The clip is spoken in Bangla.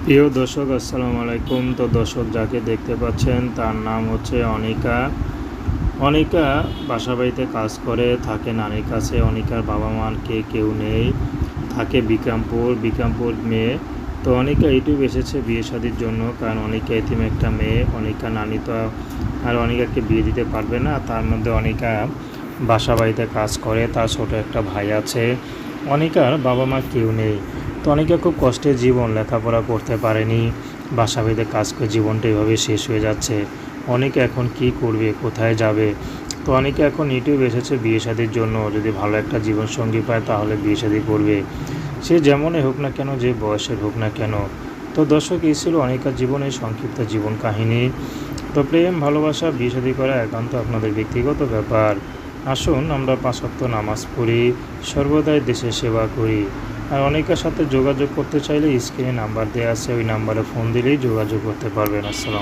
প্রিয় দর্শক, আসসালামু আলাইকুম। তো দর্শক, যাকে দেখতে পাচ্ছেন তার নাম হচ্ছে অনিকা। অনিকা বাসাবাড়িতে কাজ করে, থাকে নানির কাছে। অনিকার বাবা মার কেউ নেই, থাকে বিক্রমপুর মেয়ে। তো অনিকা ইউটিউব এসেছে বিয়ে শাদির জন্য, কারণ অনিকা এতিম একটা মেয়ে। অনিকা নানি তো আর অনিকাকে বিয়ে দিতে পারবে না। তার মধ্যে অনিকা বাসাবাড়িতে কাজ করে, তার ছোট একটা ভাই আছে। অনিকার বাবা মা কেউ নেই। তো অনিকা খুব কষ্টের জীবন, লেখাপড়া করতে পারেনি, বাসাবাড়িতে কাজ করে জীবনটা এভাবে শেষ হয়ে যাচ্ছে। অনিকা এখন কি করবে, কোথায় যাবে? তো অনিকা এখন ইউটিউব এসেছে বিয়ে শাদির জন্য। যদি ভালো একটা জীবনসঙ্গী পায় তাহলে বিয়ে শাদি করবে, সে যেমনই হোক না কেন, যে বয়সের হোক না কেন। তো দর্শক, এই ছিল অনিকার জীবনের সংক্ষিপ্ত জীবন কাহিনী। তো প্রেম, ভালোবাসা, বিয়ে শাদি করা একান্ত আপনাদের ব্যক্তিগত ব্যাপার। আসুন আমরা ৫ ওয়াক্ত নামাজ পড়ি, সর্বদাই দেশের সেবা করি। আর অনেকের সাথে যোগাযোগ করতে চাইলে স্ক্রিনে নাম্বার দেওয়া আছে, ওই নাম্বারে ফোন দিলেই যোগাযোগ করতে পারবেন। আসসালাম।